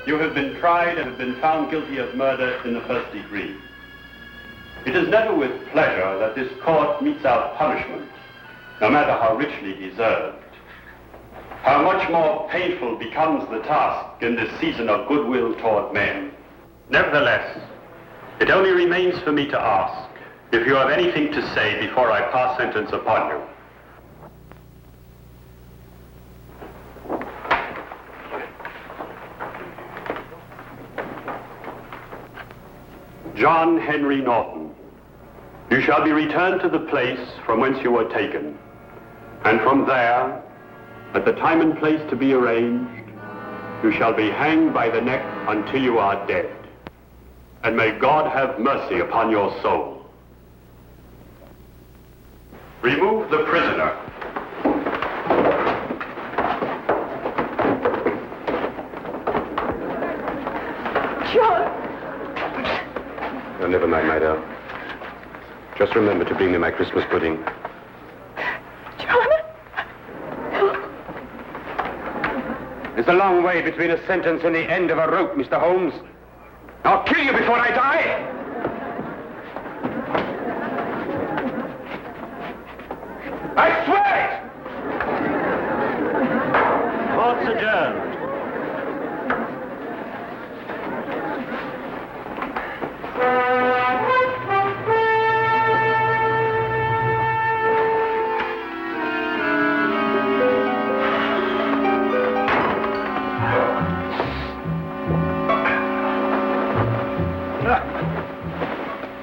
you have been tried and have been found guilty of murder in the first degree. It is never with pleasure that this court metes out punishment, no matter how richly deserved. How much more painful becomes the task in this season of goodwill toward men. Nevertheless, it only remains for me to ask if you have anything to say before I pass sentence upon you. John Henry Norton, you shall be returned to the place from whence you were taken, and from there, at the time and place to be arranged, you shall be hanged by the neck until you are dead. And may God have mercy upon your soul. Remove the prisoner. John! Oh, never mind, my dear. Just remember to bring me my Christmas pudding. John! There's a long way between a sentence and the end of a rope, Mr. Holmes. I'll kill you before I die! I swear it! Court's adjourned.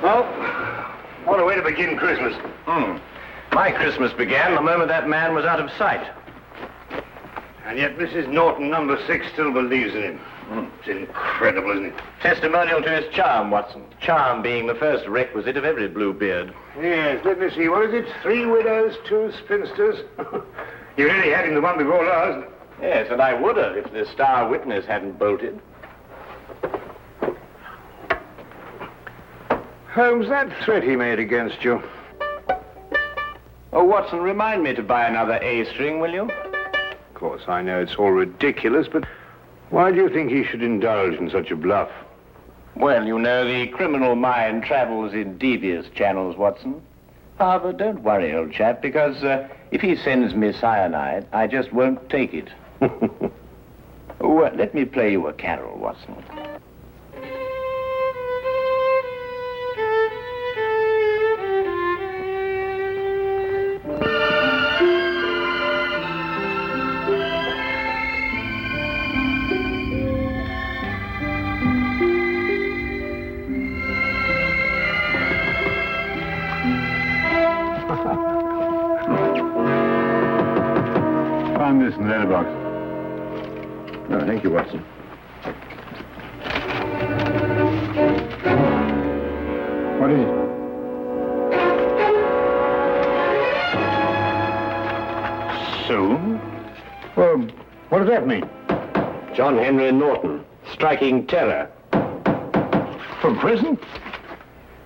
Well, what a way to begin Christmas. My Christmas began the moment that man was out of sight. And yet Mrs. Norton, number 6, still believes in him. It's incredible, isn't it? Testimonial to his charm, Watson. Charm being the first requisite of every Bluebeard. Yes, let me see. What is it? 3 widows, 2 spinsters. You really had him the one before last. Yes, and I would have if the star witness hadn't bolted. Holmes, that threat he made against you. Oh, Watson, remind me to buy another A string, will you? Of course, I know it's all ridiculous, but why do you think he should indulge in such a bluff? Well, you know, the criminal mind travels in devious channels, Watson. However, don't worry, old chap, because if he sends me cyanide, I just won't take it. Let me play you a carol, Watson. Find this in the letterbox. Oh, thank you, Watson. What is it? Soon? Well, what does that mean? John Henry Norton, striking terror. From prison?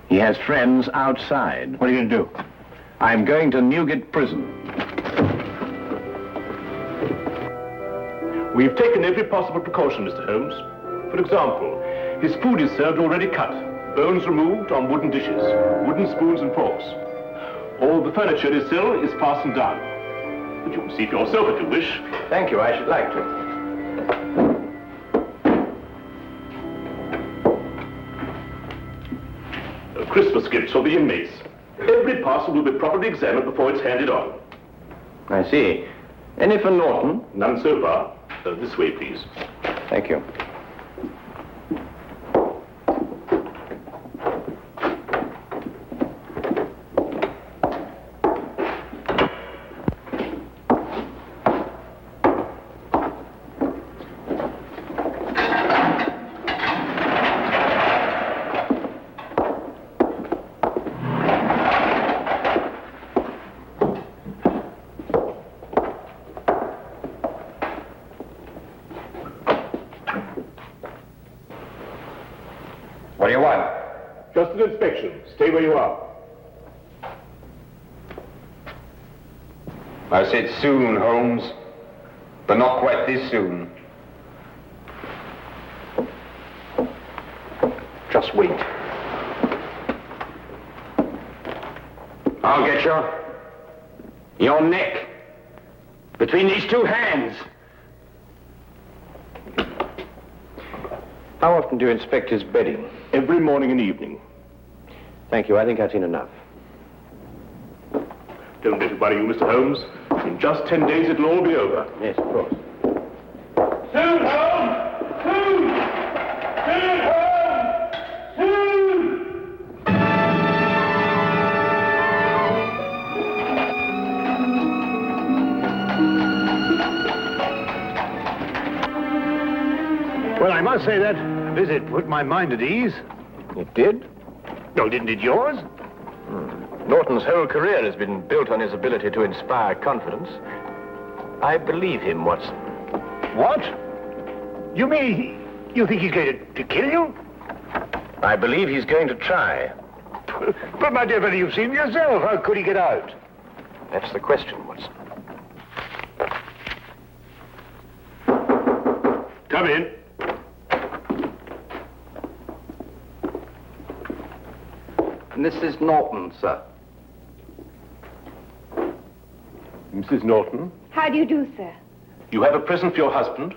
He has friends outside. What are you going to do? I'm going to Newgate Prison. We've taken every possible precaution, Mr. Holmes. For example, his food is served already cut, bones removed on wooden dishes, wooden spoons and forks. All the furniture in his cell is fastened down. But you can see for yourself if you wish. Thank you, I should like to. Christmas gifts for the inmates. Every parcel will be properly examined before it's handed on. I see. Any for Norton? None so far. This way, please. Thank you. What do you want? Just an inspection. Stay where you are. I said soon, Holmes, but not quite this soon. Just wait. I'll get you. Your neck. Between these two hands. How often do you inspect his bedding? Every morning and evening. Thank you. I think I've seen enough. Don't let it worry you, Mr. Holmes. In just 10 days, it'll all be over. Yes, of course. Soon, Holmes! Soon! Soon, Holmes! Soon! Well, I must say that visit put my mind at ease. It did? Oh, didn't it yours? Norton's whole career has been built on his ability to inspire confidence. I believe him, Watson. What? You mean you think he's going to kill you? I believe he's going to try. But, my dear fellow, you've seen him yourself. How could he get out? That's the question, Watson. Come in. Mrs. Norton, sir. Mrs. Norton, How do you do, sir? you have a present for your husband?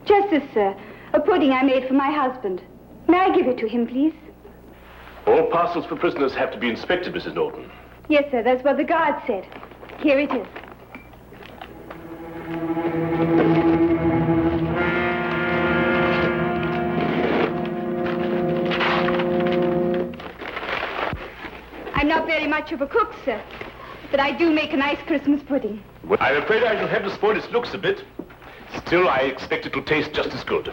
Just this, sir. A pudding I made for my husband. May I give it to him, please? All parcels for prisoners have to be inspected, Mrs. Norton. Yes, sir. That's what the guard said. Here it is. I'm not very much of a cook, sir, but I do make a nice Christmas pudding. Well, I'm afraid I shall have to spoil its looks a bit. Still, I expect it will taste just as good.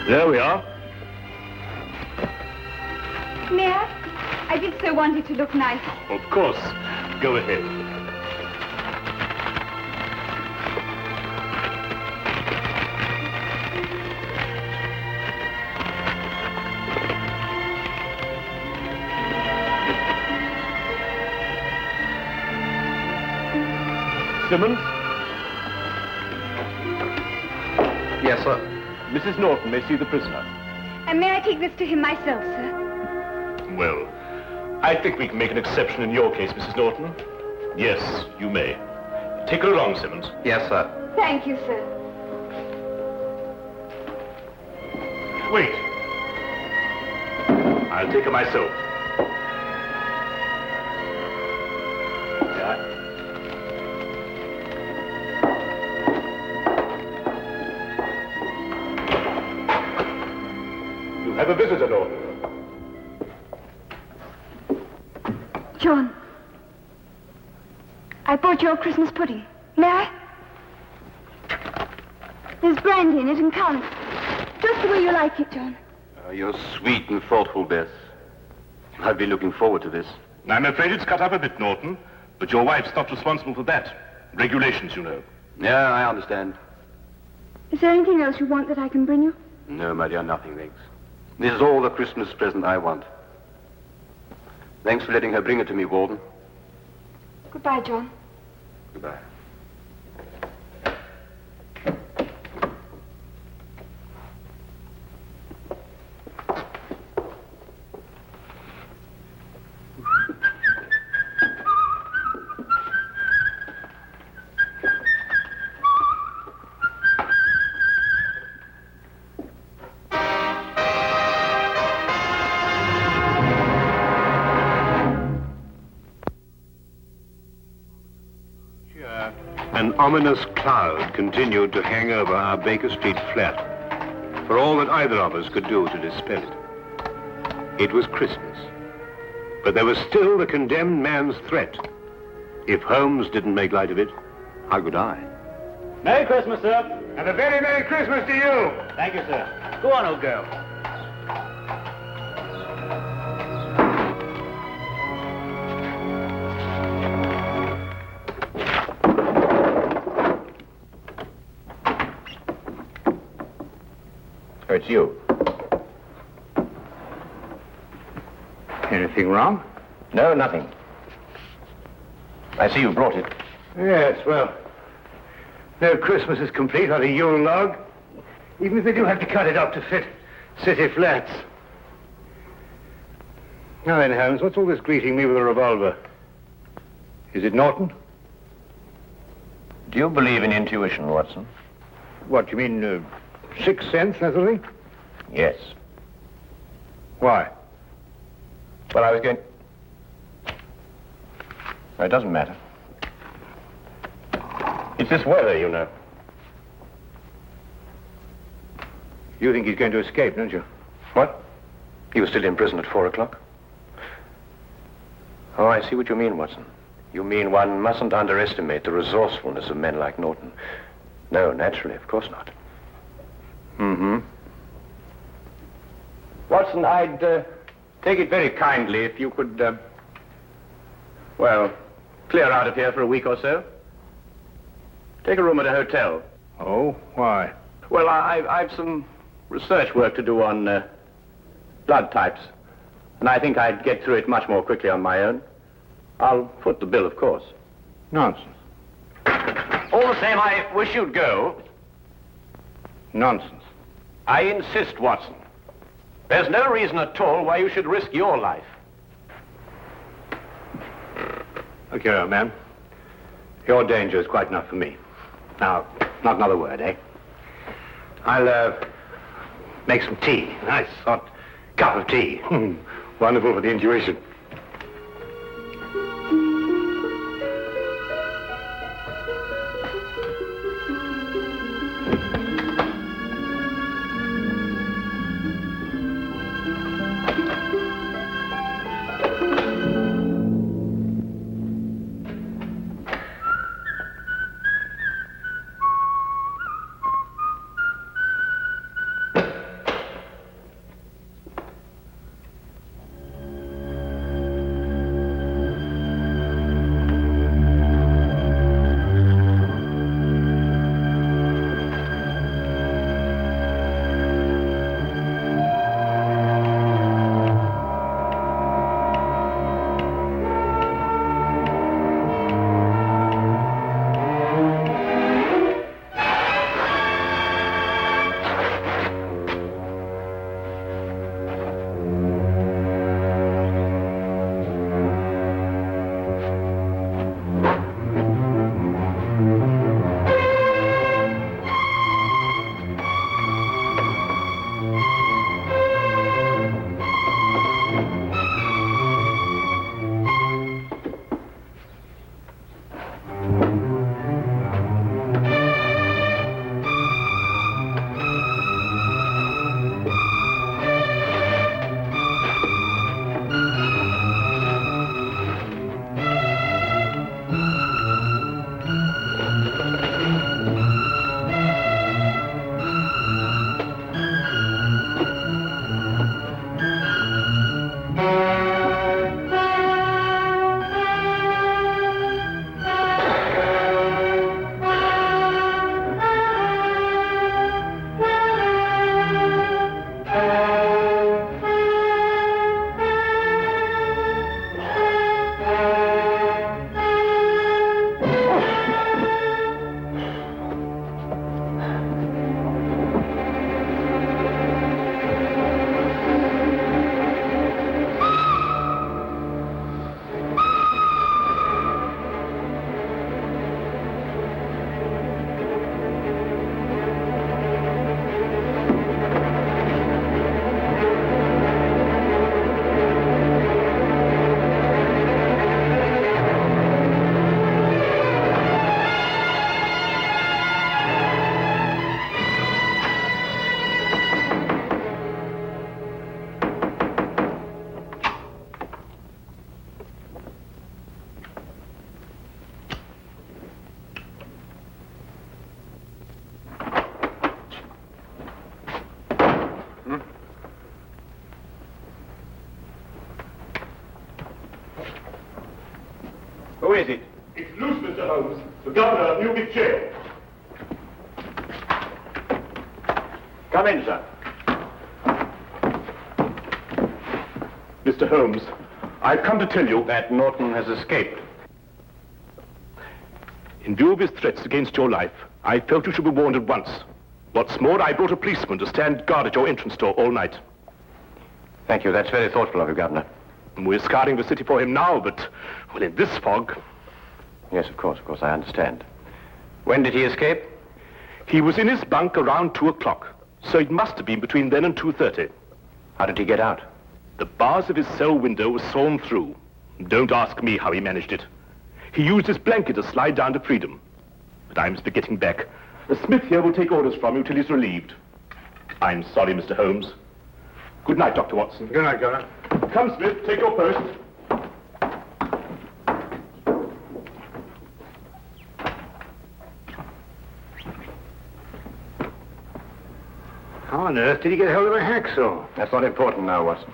There we are. May I? I did so want it to look nice. Of course. Go ahead. Simmons? Yes, sir. Mrs. Norton may see the prisoner. And may I take this to him myself, sir? Well, I think we can make an exception in your case, Mrs. Norton. Yes, you may. Take her along, Simmons. Yes, sir. Thank you, sir. Wait. I'll take her myself. Yeah. You have a visitor, Norton. John, I bought your Christmas pudding. May I? There's brandy in it and currants. Just the way you like it, John. You're sweet and thoughtful, Bess. I've been looking forward to this. I'm afraid it's cut up a bit, Norton, but your wife's not responsible for that. Regulations, you know. Yeah, I understand. Is there anything else you want that I can bring you? No, my dear, nothing, thanks. This is all the Christmas present I want. Thanks for letting her bring it to me, Warden. Goodbye, John. Goodbye. An ominous cloud continued to hang over our Baker Street flat, for all that either of us could do to dispel it. It was Christmas, but there was still the condemned man's threat. If Holmes didn't make light of it, how could I? Merry Christmas, sir. And a very Merry Christmas to you! Thank you, sir. Go on, old girl. So it's you. Anything wrong? No, nothing. I see you brought it. Yes, well, no Christmas is complete without a Yule log, even if they do have to cut it up to fit city flats. Now then, Holmes, what's all this greeting me with a revolver? Is it Norton? Do you believe in intuition, Watson? What, you mean sixth sense, that sort of thing? Yes. Why? Well, I was going... No, it doesn't matter. It's this weather, you know. You think he's going to escape, don't you? What? He was still in prison at 4 o'clock? Oh, I see what you mean, Watson. You mean one mustn't underestimate the resourcefulness of men like Norton. No, naturally, of course not. Mm-hmm. Watson, I'd take it very kindly if you could, well, clear out of here for a week or so. Take a room at a hotel. Oh, why? Well, I've some research work to do on blood types, and I think I'd get through it much more quickly on my own. I'll foot the bill, of course. Nonsense. All the same, I wish you'd go. Nonsense. I insist, Watson. There's no reason at all why you should risk your life. Look here, old man. Your danger is quite enough for me. Now, not another word, eh? I'll, make some tea. Nice hot cup of tea. Wonderful for the intuition. Who is it? It's loose, Mr. Holmes. The governor of Newgate Jail. Come in, sir. Mr. Holmes, I've come to tell you That Norton has escaped. in view of his threats against your life, I felt you should be warned at once. What's more, I brought a policeman to stand guard at your entrance door all night. Thank you. That's very thoughtful of you, Governor. And we're scouring the city for him now, but, well, in this fog, Yes, of course, I understand. When did he escape? he was in his bunk around 2 o'clock. So it must have been between then and 2:30. How did he get out? The bars of his cell window were sawn through. Don't ask me how he managed it. He used his blanket to slide down to freedom. But I must be getting back. The Smith here will take orders from you till he's relieved. I'm sorry, Mr. Holmes. Good night, Dr. Watson. Good night, Governor. Come, Smith, take your post. How on earth did he get hold of a hacksaw? That's not important now, Watson.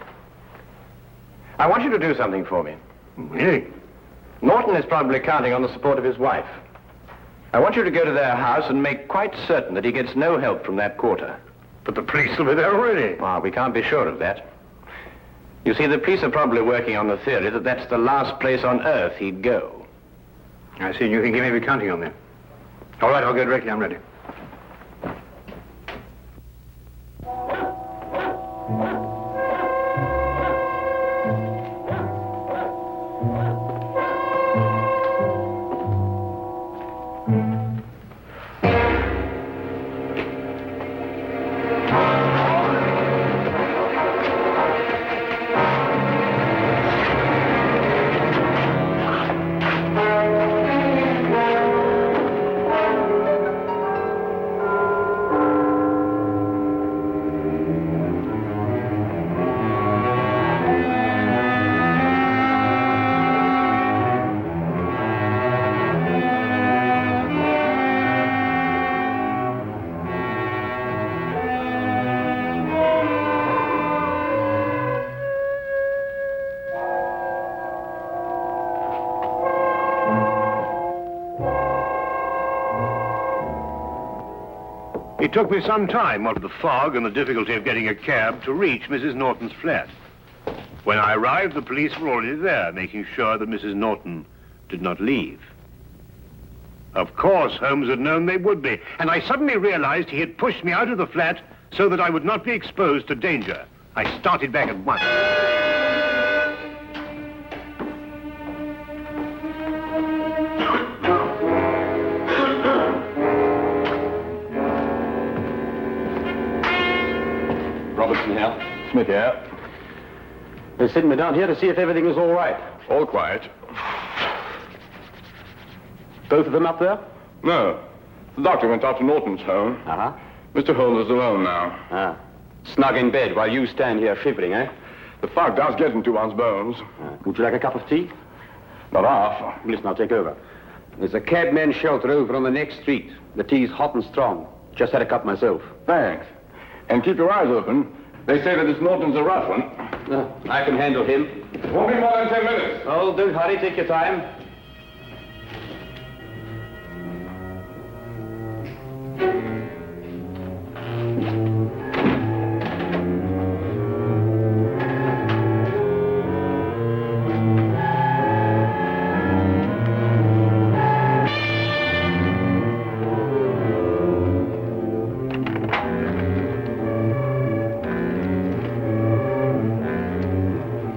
I want you to do something for me. Really? Norton is probably counting on the support of his wife. I want you to go to their house and make quite certain that he gets no help from that quarter. But the police will be there already. Ah, we can't be sure of that. You see, the police are probably working on the theory that that's the last place on earth he'd go. I see, and you think he may be counting on them. All right, I'll go directly. I'm ready. It took me some time, what with the fog and the difficulty of getting a cab, to reach Mrs. Norton's flat. When I arrived, the police were already there, making sure that Mrs. Norton did not leave. Of course, Holmes had known they would be, and I suddenly realized he had pushed me out of the flat so that I would not be exposed to danger. I started back at once. Robertson here. Smith here. They sent me down here to see if everything is all right. All quiet. Both of them up there? No. The doctor went out to Norton's home. Uh-huh. Mr. Holmes is alone now. Ah. Snug in bed while you stand here shivering, eh? The fog does get into one's bones. Would you like a cup of tea? Not half. Listen, I'll take over. There's a cabman's shelter over on the next street. The tea's hot and strong. Just had a cup myself. Thanks. And keep your eyes open. They say that this Norton's a rough one. I can handle him. Won't be more than 10 minutes. Oh, don't hurry. Take your time.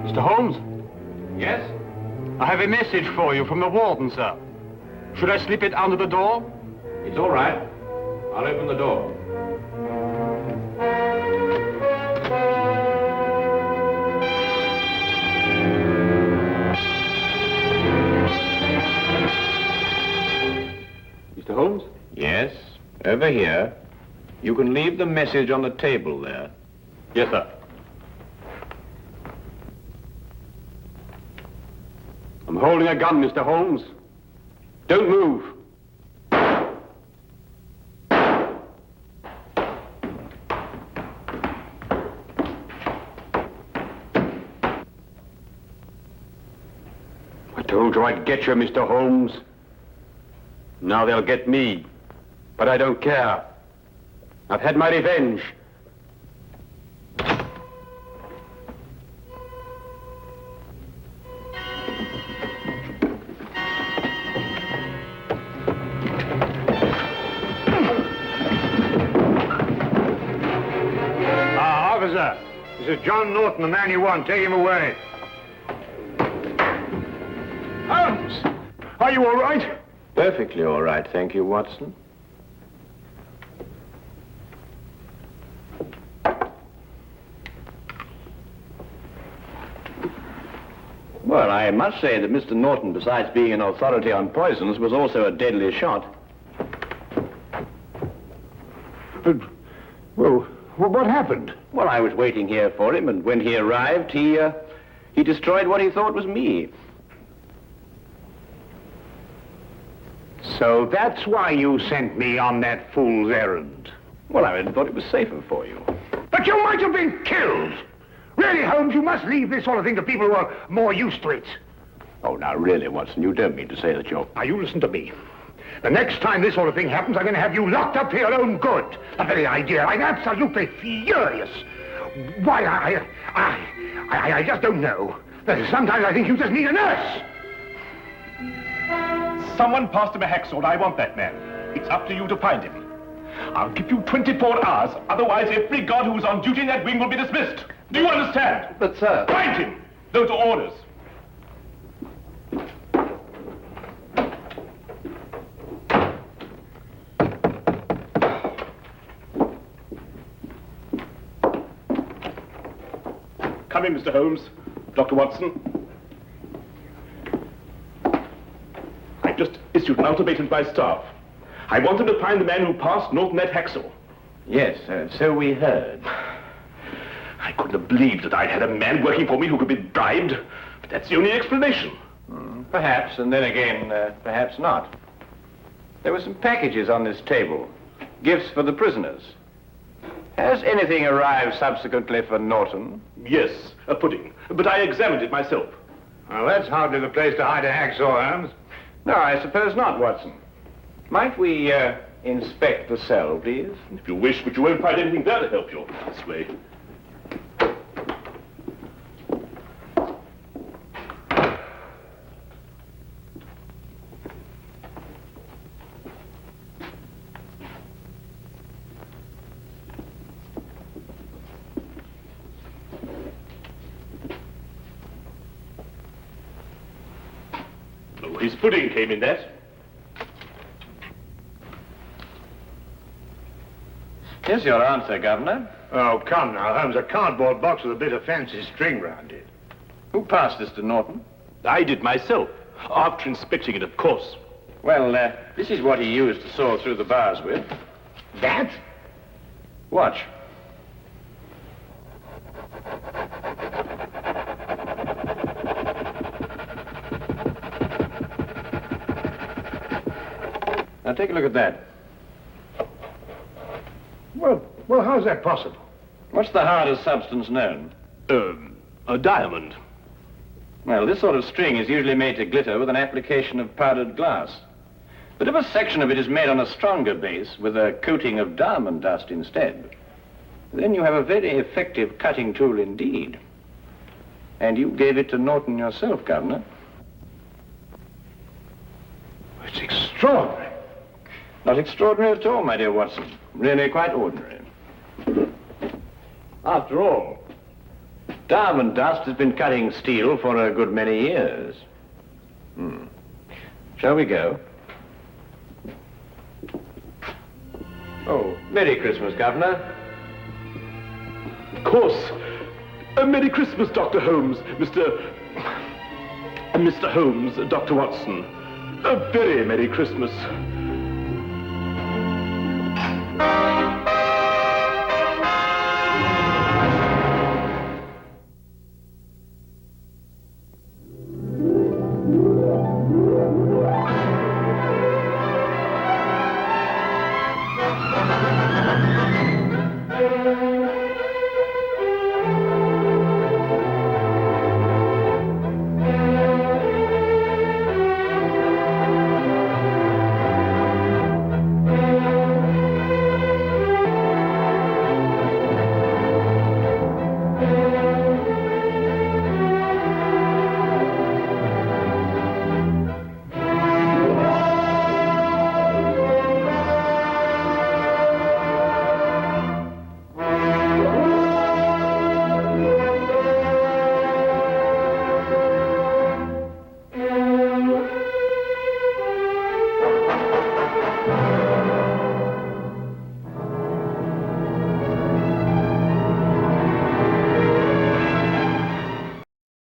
Mr. Holmes? Yes? I have a message for you from the warden, sir. Should I slip it under the door? It's all right. I'll open the door. Mr. Holmes? Yes, over here. You can leave the message on the table there. Yes, sir. I'm holding a gun, Mr. Holmes. Don't move. I told you I'd get you, Mr. Holmes. Now they'll get me. But I don't care. I've had my revenge. This is John Norton, the man you want. Take him away. Holmes! Are you all right? Perfectly all right, thank you, Watson. Well, I must say that Mr. Norton, besides being an authority on poisons, was also a deadly shot. But, well, what happened? Well, I was waiting here for him, and when he arrived, he destroyed what he thought was me. So that's why you sent me on that fool's errand. Well, I thought it was safer for you. But you might have been killed! Really, Holmes, you must leave this sort of thing to people who are more used to it. Oh, now, really, Watson, you don't mean to say that you're... Now, you listen to me. The next time this sort of thing happens, I'm going to have you locked up for your own good. The very idea. I'm absolutely furious. Why, I just don't know. Sometimes I think you just need a nurse. Someone passed him a hacksaw. I want that man. It's up to you to find him. I'll give you 24 hours. Otherwise, every guard who's on duty in that wing will be dismissed. Do you understand? But, sir... Find him! Those are orders. Come in, Mr. Holmes. Dr. Watson. I've just issued an ultimatum to my staff. I want them to find the man who passed Norton that hacksaw. Yes, so we heard. I couldn't have believed that I'd had a man working for me who could be bribed. But that's the only explanation. Perhaps, and then again, perhaps not. There were some packages on this table. Gifts for the prisoners. Has anything arrived subsequently for Norton? Yes, a pudding. But I examined it myself. Well, that's hardly the place to hide a hacksaw, Holmes. No, I suppose not, Watson. Might we, inspect the cell, please? If you wish, but you won't find anything there to help you. This way. Oh, his pudding came in that. Here's your answer, Governor. Oh, come now, Holmes. A cardboard box with a bit of fancy string round it. Who passed this to Norton? I did myself. After inspecting it, of course. Well, this is what he used to saw through the bars with. That? Watch. Now take a look at that. Well, how's that possible? What's the hardest substance known? A diamond. Well, this sort of string is usually made to glitter with an application of powdered glass. But if a section of it is made on a stronger base with a coating of diamond dust instead, then you have a very effective cutting tool indeed. And you gave it to Norton yourself, Governor. It's extraordinary. Not extraordinary at all, my dear Watson. Really quite ordinary. After all, diamond dust has been cutting steel for a good many years. Shall we go? Oh, Merry Christmas, Governor. Of course. Merry Christmas, Dr. Holmes. Mr. Holmes, Dr. Watson. A very Merry Christmas.